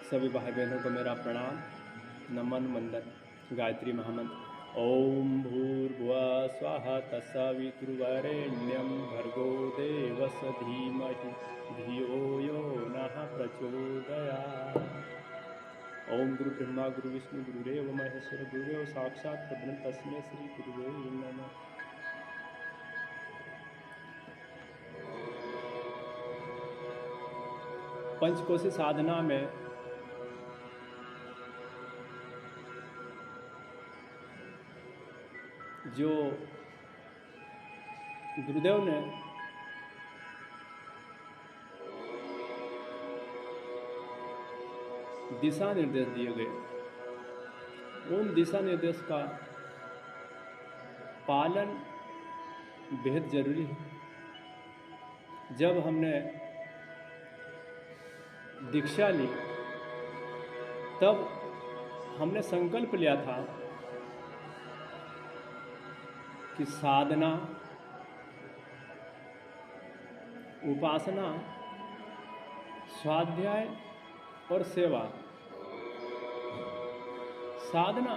सभी भाई बहनों को मेरा प्रणाम, नमन, वंदन। गायत्री महामंत्र। ओम भूर्भुवः स्वः तत्सवितुर्वरेण्यं भर्गो देवस्य धीमहि धियो यो नः प्रचोदयात्। ओम गुरु ब्रह्मा गुरु विष्णु गुरुदेव महेश्वर गुरुदेव साक्षात् परब्रह्म तस्मै श्री गुरुवे नमः। पंचकोशी साधना में जो गुरुदेव ने दिशा निर्देश दिए गए, उन दिशा निर्देश का पालन बेहद जरूरी है। जब हमने दीक्षा ली तब हमने संकल्प लिया था कि साधना, उपासना, स्वाध्याय और सेवा। साधना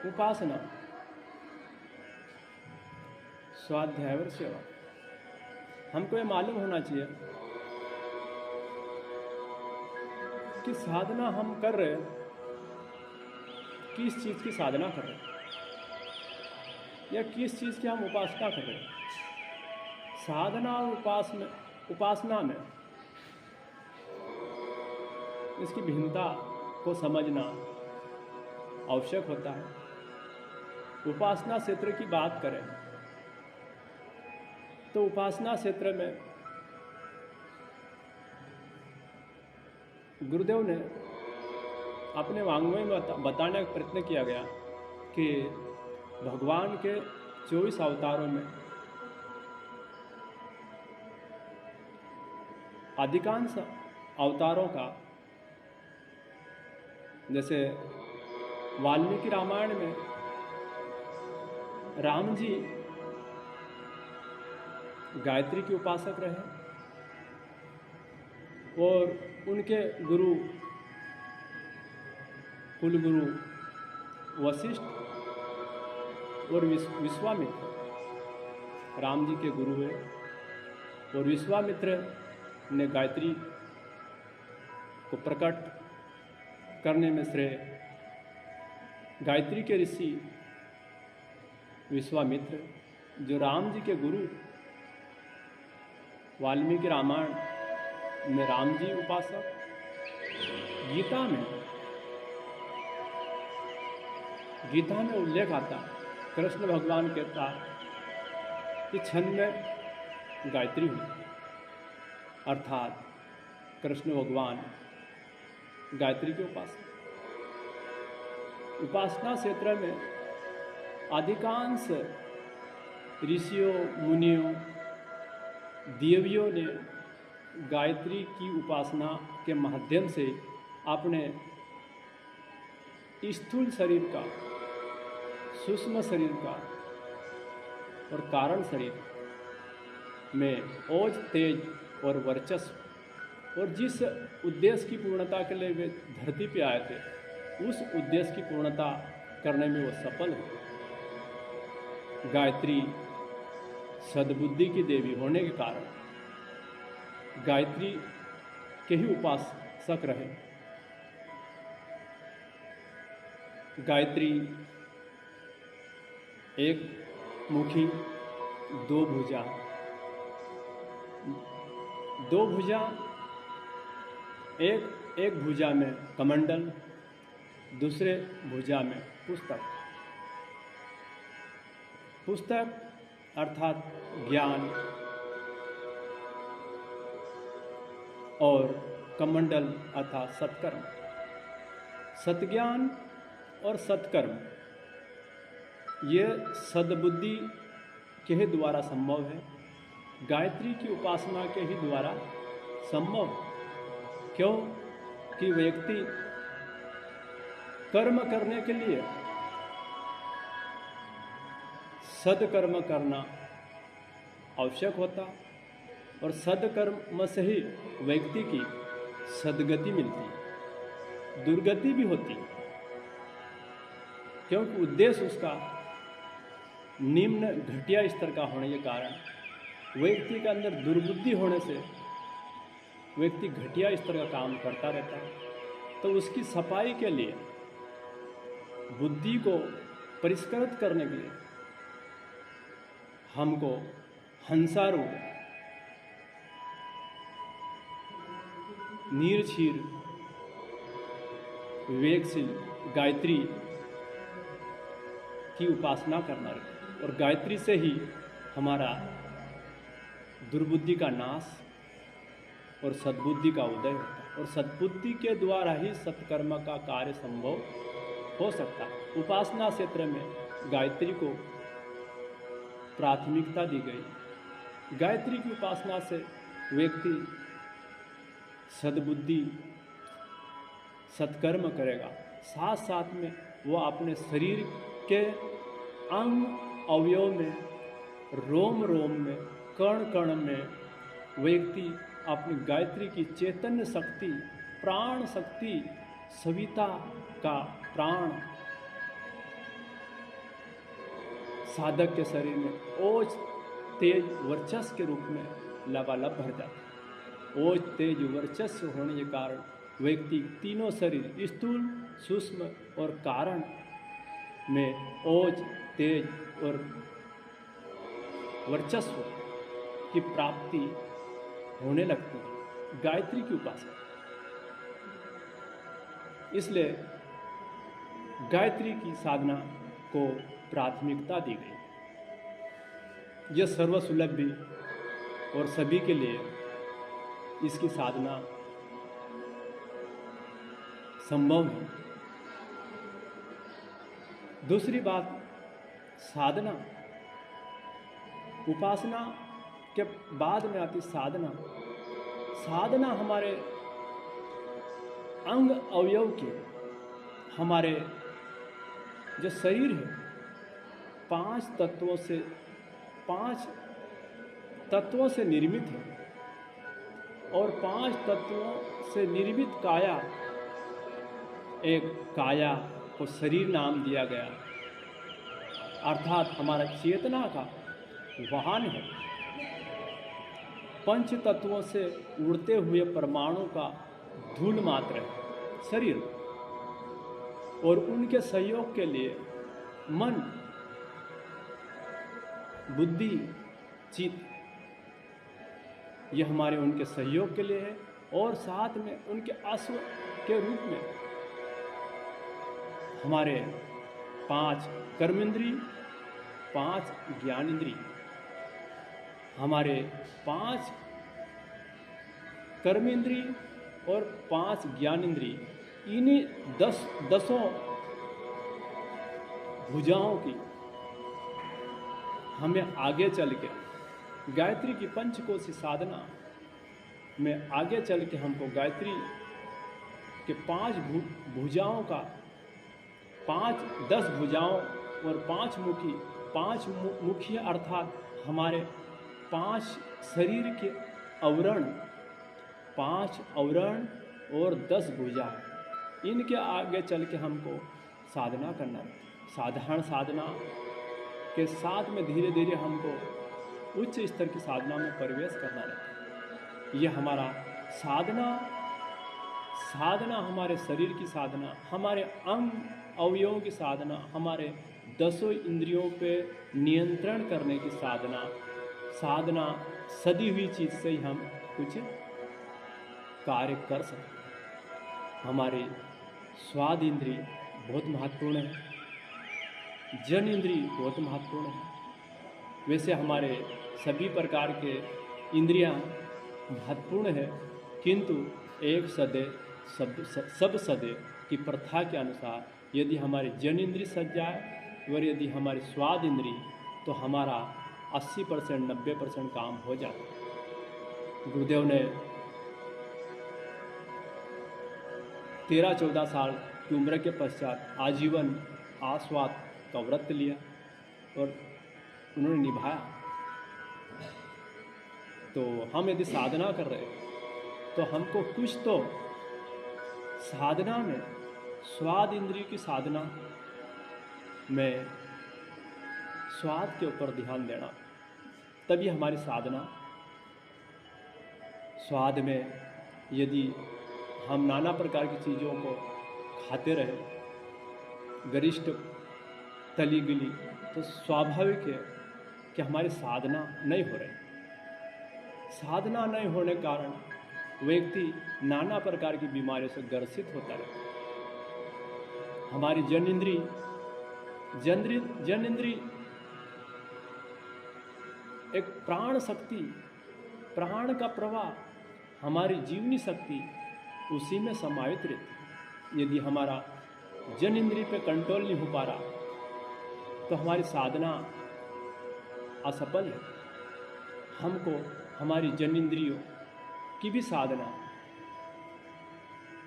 उपासना स्वाध्याय और सेवा। हमको ये मालूम होना चाहिए कि साधना हम कर रहे हैं, किस चीज़ की साधना कर रहे हैं या किस चीज़ की हम उपासना कर रहे हैं। साधना और उपासना में इसकी भिन्नता को समझना आवश्यक होता है। उपासना क्षेत्र की बात करें तो उपासना क्षेत्र में गुरुदेव ने अपने वाङ्मय में बताने का प्रयत्न किया गया कि भगवान के 24 अवतारों में अधिकांश अवतारों का, जैसे वाल्मीकि रामायण में राम जी गायत्री के उपासक रहे और उनके गुरु कुलगुरु वशिष्ठ और विश्वामित्र राम जी के गुरु हुए और विश्वामित्र ने गायत्री को प्रकट करने में श्रेय गायत्री के ऋषि विश्वामित्र, जो राम जी के गुरु वाल्मीकि रामायण में राम जी उपासक। गीता में उल्लेख आता, कृष्ण भगवान कहता कि छंद में गायत्री हुई, अर्थात कृष्ण भगवान गायत्री के उपासक। उपासना क्षेत्र में अधिकांश ऋषियों, मुनियों, देवियों ने गायत्री की उपासना के माध्यम से अपने स्थूल शरीर का, सूक्ष्म शरीर का और कारण शरीर में ओज, तेज और वर्चस्व और जिस उद्देश्य की पूर्णता के लिए वे धरती पे आए थे, उस उद्देश्य की पूर्णता करने में वो सफल हुए। गायत्री सद्बुद्धि की देवी होने के कारण गायत्री के ही उपासक रहे। गायत्री एक मुखी, दो भुजा, एक भुजा में कमंडल, दूसरे भुजा में पुस्तक अर्थात ज्ञान, और कमंडल अर्थात सत्कर्म। सत्ज्ञान और सत्कर्म ये सद्बुद्धि के ही द्वारा संभव है, गायत्री की उपासना के ही द्वारा संभव। क्यों कि व्यक्ति कर्म करने के लिए सदकर्म करना आवश्यक होता और सदकर्म से ही व्यक्ति की सदगति मिलती है, दुर्गति भी होती है, क्योंकि उद्देश्य उसका निम्न घटिया स्तर का होने के कारण व्यक्ति के अंदर दुर्बुद्धि होने से व्यक्ति घटिया स्तर का काम करता रहता है। तो उसकी सफाई के लिए, बुद्धि को परिष्कृत करने के लिए हमको हंसारूप, नीरक्षीर, विवेकशील गायत्री की उपासना करना है। और गायत्री से ही हमारा दुर्बुद्धि का नाश और सद्बुद्धि का उदय होता है, और सद्बुद्धि के द्वारा ही सत्कर्म का कार्य संभव हो सकता है। उपासना क्षेत्र में गायत्री को प्राथमिकता दी गई। गायत्री की उपासना से व्यक्ति सद्बुद्धि, सत्कर्म करेगा, साथ साथ में वो अपने शरीर के अंग अवयव में, रोम रोम में, कण कण में व्यक्ति अपनी गायत्री की चैतन्य शक्ति, प्राण शक्ति, सविता का प्राण साधक के शरीर में ओज तेज वर्चस्व के रूप में लबालब भर जाता है। ओज तेज वर्चस्व होने के कारण व्यक्ति तीनों शरीर, स्थूल, सूक्ष्म और कारण में ओज, तेज और वर्चस्व की प्राप्ति होने लगती है गायत्री की उपासना। इसलिए गायत्री की साधना को प्राथमिकता दी गई। यह सर्वसुलभ भी और सभी के लिए इसकी साधना संभव है। दूसरी बात, साधना, उपासना के बाद में आती साधना। साधना हमारे अंग अवयव के, हमारे जो शरीर है, पांच तत्वों से निर्मित है, और पांच तत्वों से निर्मित काया, एक काया को शरीर नाम दिया गया, अर्थात हमारा चेतना का वाहन है। पंच तत्वों से उड़ते हुए परमाणु का धूल मात्र है शरीर, और उनके सहयोग के लिए मन, बुद्धि, चित्त, ये हमारे उनके सहयोग के लिए है, और साथ में उनके अश्व के रूप में हमारे 5 कर्मेंद्रिय, 5 ज्ञानेंद्रिय, हमारे 5 कर्मेंद्रिय और 5 ज्ञानेंद्रिय, इन्हीं 10 भुजाओं की हमें आगे चल के गायत्री की पंचकोशी साधना में आगे चल के हमको गायत्री के 5 भुजाओं का, 10 भुजाओं और 5 मुखी, 5 मुखी अर्थात हमारे 5 शरीर के आवरण, 5 आवरण और 10 भुजा, इनके आगे चल के हमको साधना करना है। साधारण साधना के साथ में धीरे धीरे हमको उच्च स्तर की साधना में प्रवेश करना रहता है। यह हमारा साधना हमारे शरीर की साधना, हमारे अंग अवयवों की साधना, हमारे 10 इंद्रियों पे नियंत्रण करने की साधना सदी हुई चीज़ से ही हम कुछ कार्य कर सकते हैं। हमारी स्वाद इंद्रिय बहुत महत्वपूर्ण है, जन इंद्रिय बहुत महत्वपूर्ण है। वैसे हमारे सभी प्रकार के इंद्रियां महत्वपूर्ण है, किंतु एक सदे सब सदे की प्रथा के अनुसार यदि हमारी जन इंद्रिय सज जाए और यदि हमारी स्वाद इंद्रिय, तो हमारा 80% 90% काम हो जाता है। गुरुदेव ने 13-14 साल की उम्र के पश्चात आजीवन आस्वाद का व्रत लिया और उन्होंने निभाया। तो हम यदि साधना कर रहे हैं तो हमको कुछ तो साधना में, स्वाद इंद्रिय की साधना में स्वाद के ऊपर ध्यान देना, तभी हमारी साधना। स्वाद में यदि हम नाना प्रकार की चीज़ों को खाते रहे, गरिष्ठ तली गली, तो स्वाभाविक है कि हमारी साधना नहीं हो रही। साधना नहीं होने के कारण व्यक्ति नाना प्रकार की बीमारियों से ग्रसित होता रहता है। हमारी जन इंद्री एक प्राण शक्ति, प्राण का प्रवाह, हमारी जीवनी शक्ति उसी में समाहित रहती है। यदि हमारा जन इंद्रिय पे कंट्रोल नहीं हो पा रहा तो हमारी साधना असफल है। हमको हमारी जन इंद्रियों की भी साधना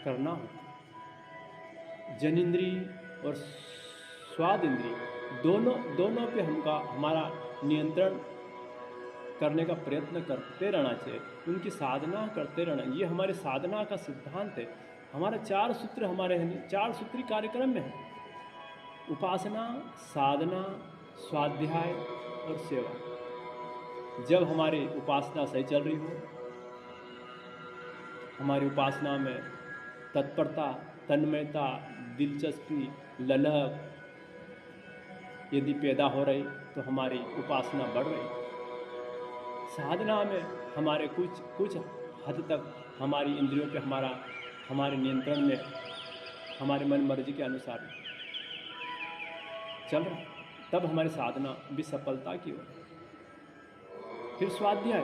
करना होता। जन इंद्रिय और स्वाद इंद्रिय दोनों पे हमारा नियंत्रण करने का प्रयत्न करते रहना चाहिए, उनकी साधना करते रहना। ये हमारे साधना का सिद्धांत है। हमारा 4 सूत्र हमारे 4 सूत्री कार्यक्रम में है: उपासना, साधना, स्वाध्याय और सेवा। जब हमारी उपासना सही चल रही हो, हमारी उपासना में तत्परता, तन्मयता, दिलचस्पी, ललक यदि पैदा हो रही तो हमारी उपासना बढ़ रही। साधना में हमारे कुछ हद तक हमारी इंद्रियों पे हमारे नियंत्रण में, हमारे मन मर्जी के अनुसार चल रहा, तब हमारी साधना भी सफलता की ओर। फिर स्वाध्याय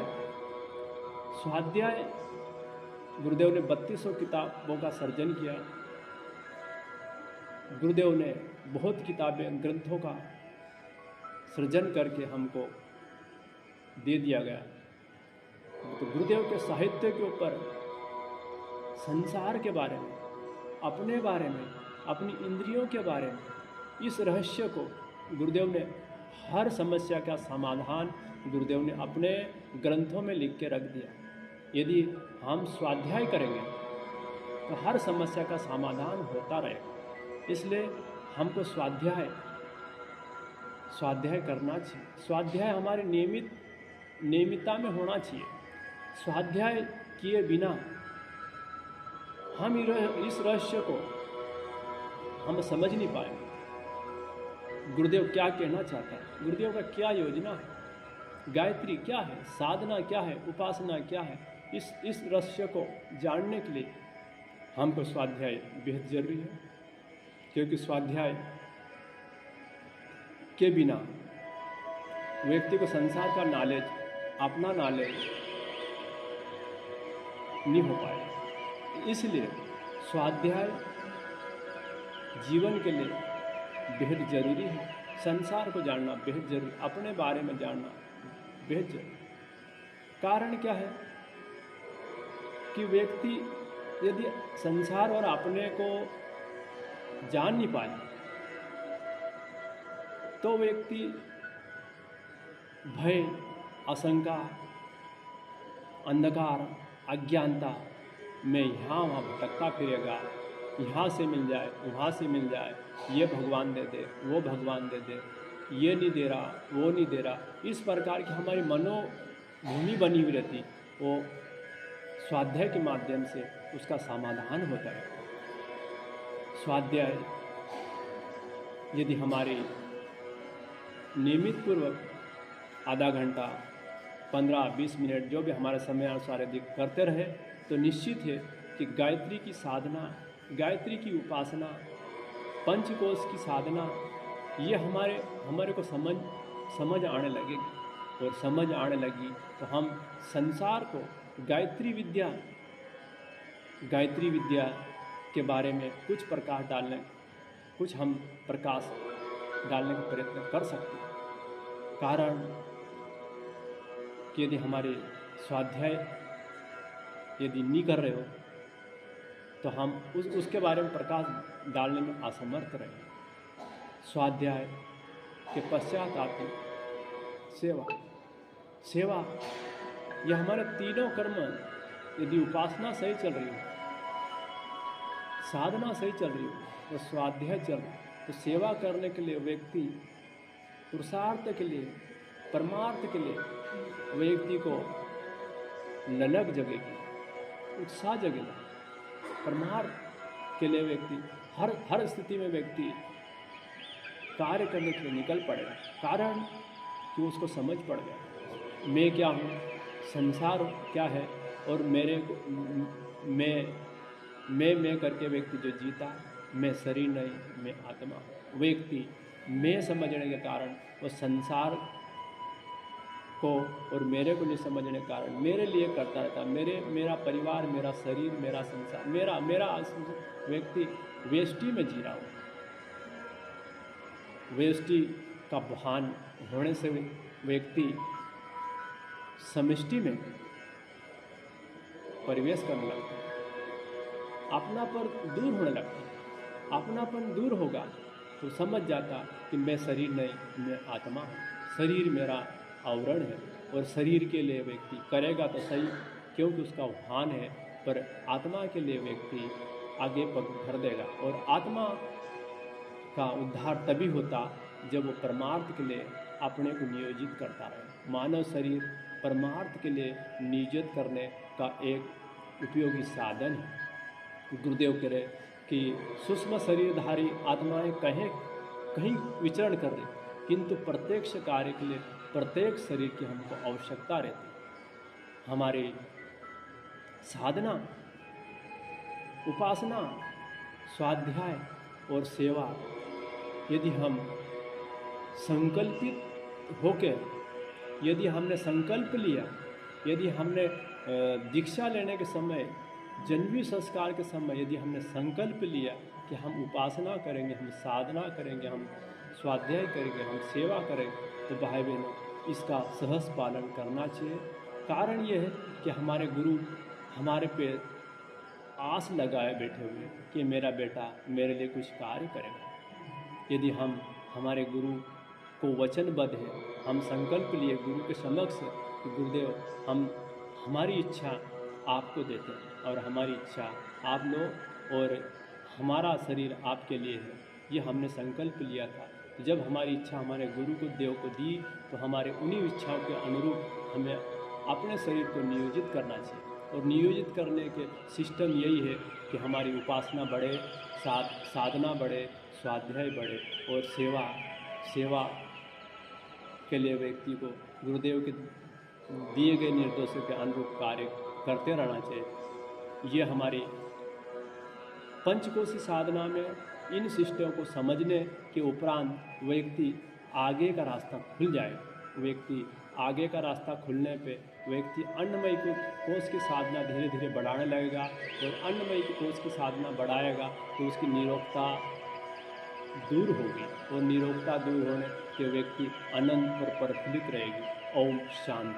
गुरुदेव ने 3200 किताबों का सर्जन किया। गुरुदेव ने बहुत किताबें, ग्रंथों का सृजन करके हमको दे दिया गया। तो गुरुदेव के साहित्य के ऊपर संसार के बारे में, अपने बारे में, अपनी इंद्रियों के बारे में, इस रहस्य को गुरुदेव ने, हर समस्या का समाधान गुरुदेव ने अपने ग्रंथों में लिख के रख दिया। यदि हम स्वाध्याय करेंगे तो हर समस्या का समाधान होता रहेगा। इसलिए हमको स्वाध्याय करना चाहिए। स्वाध्याय हमारे नियमितता में होना चाहिए। स्वाध्याय किए बिना हम इस रहस्य को हम समझ नहीं पाएंगे। गुरुदेव क्या कहना चाहता है, गुरुदेव का क्या योजना है, गायत्री क्या है, साधना क्या है, उपासना क्या है, इस रहस्य को जानने के लिए हमको स्वाध्याय बेहद जरूरी है। क्योंकि स्वाध्याय के बिना व्यक्ति को संसार का नॉलेज, अपना नॉलेज नहीं हो पाएगा। इसलिए स्वाध्याय जीवन के लिए बेहद जरूरी है। संसार को जानना बेहद जरूरी, अपने बारे में जानना बेहद जरूरी। कारण क्या है कि व्यक्ति यदि संसार और अपने को जान नहीं पाए तो व्यक्ति भय, आशंका, अंधकार, अज्ञानता में यहाँ वहाँ भटकता फिरेगा। यहाँ से मिल जाए, वहाँ से मिल जाए, ये भगवान दे दे, वो भगवान दे दे, ये नहीं दे रहा, वो नहीं दे रहा। इस प्रकार की हमारी मनोभूमि बनी हुई रहती, वो स्वाध्याय के माध्यम से उसका समाधान होता है। स्वाध्याय यदि हमारी नियमित पूर्वक आधा घंटा, 15-20 मिनट जो भी हमारे समय अनुसार यदि करते रहे तो निश्चित है कि गायत्री की साधना, गायत्री की उपासना, पंचकोश की साधना, ये हमारे को समझ आने लगेगी। और समझ आने लगी तो हम संसार को गायत्री विद्या के बारे में कुछ प्रकाश डालने का प्रयत्न कर सकते हैं। कारण कि यदि हमारे स्वाध्याय यदि नहीं कर रहे हो तो हम उसके बारे में प्रकाश डालने में असमर्थ रहेंगे। स्वाध्याय के पश्चात आती सेवा ये हमारे तीनों कर्म यदि उपासना सही चल रही हो, साधना सही चल रही हो और स्वाध्याय चल रही हो, तो सेवा करने के लिए व्यक्ति पुरुषार्थ के लिए, परमार्थ के लिए व्यक्ति को ललक जगेगी, उत्साह जगेगा। परमार्थ के लिए व्यक्ति हर स्थिति में व्यक्ति कार्य करने के लिए निकल पड़ेगा। कारण कि उसको समझ पड़ गया मैं क्या हूँ, संसार क्या है, और मेरे को मैं करके व्यक्ति जो जीता, मैं शरीर नहीं, मैं आत्मा हूँ। व्यक्ति मैं समझने के कारण वो संसार को और मेरे को नहीं समझने के कारण मेरे लिए करता रहता, मेरा परिवार, मेरा शरीर, मेरा संसार, मेरा व्यक्ति वेष्टि में जी रहा हूँ। वेष्टि का भान होने से व्यक्ति समष्टि में परिवेश करने लगता है, अपनापन दूर होने लगता है। अपनापन दूर होगा तो समझ जाता कि मैं शरीर नहीं, मैं आत्मा हूँ। शरीर मेरा आवरण है और शरीर के लिए व्यक्ति करेगा तो सही, क्योंकि उसका भान है, पर आत्मा के लिए व्यक्ति आगे पग भर देगा। और आत्मा का उद्धार तभी होता जब वो परमार्थ के लिए अपने को नियोजित करता रहे। मानव शरीर परमार्थ के लिए नियोजित करने का एक उपयोगी साधन है। गुरुदेव कह रहे कि सूक्ष्म शरीरधारी आत्माएं कहीं विचरण कर रही, किंतु प्रत्यक्ष कार्य के लिए प्रत्येक शरीर की हमको आवश्यकता रहती है। हमारी साधना, उपासना, स्वाध्याय और सेवा यदि हम संकल्पित होकर, यदि हमने संकल्प लिया, यदि हमने दीक्षा लेने के समय, जन्मी संस्कार के समय यदि हमने संकल्प लिया कि हम उपासना करेंगे, हम साधना करेंगे, हम स्वाध्याय करेंगे, हम सेवा करेंगे, तो भाई बहनों इसका सहज पालन करना चाहिए। कारण ये है कि हमारे गुरु हमारे पे आस लगाए बैठे हुए कि मेरा बेटा मेरे लिए कुछ कार्य करेगा। यदि हम हमारे गुरु को वचनबद्ध है, हम संकल्प लिए गुरु के समक्ष कि गुरुदेव हम हमारी इच्छा आपको देते हैं और हमारी इच्छा आप लो और हमारा शरीर आपके लिए है, ये हमने संकल्प लिया था। तो जब हमारी इच्छा हमारे गुरु को देव को दी, तो हमारे उन्हीं इच्छाओं के अनुरूप हमें अपने शरीर को नियोजित करना चाहिए। और नियोजित करने के सिस्टम यही है कि हमारी उपासना बढ़े, साधना बढ़े, स्वाध्याय बढ़े और सेवा के लिए व्यक्ति को गुरुदेव के दिए गए निर्देशों के अनुरूप कार्य करते रहना चाहिए। ये हमारी पंचकोशी साधना में इन सिस्टम को समझने के उपरांत व्यक्ति आगे का रास्ता खुल जाएगा। व्यक्ति आगे का रास्ता खुलने पे व्यक्ति अन्नमय कोश की साधना धीरे धीरे बढ़ाने लगेगा और अन्नमय कोश की साधना बढ़ाएगा तो उसकी निरोगता दूर होगी और निरोगता दूर होने के व्यक्ति अनंत और प्रफुल्लित रहेगी। ओम शांति।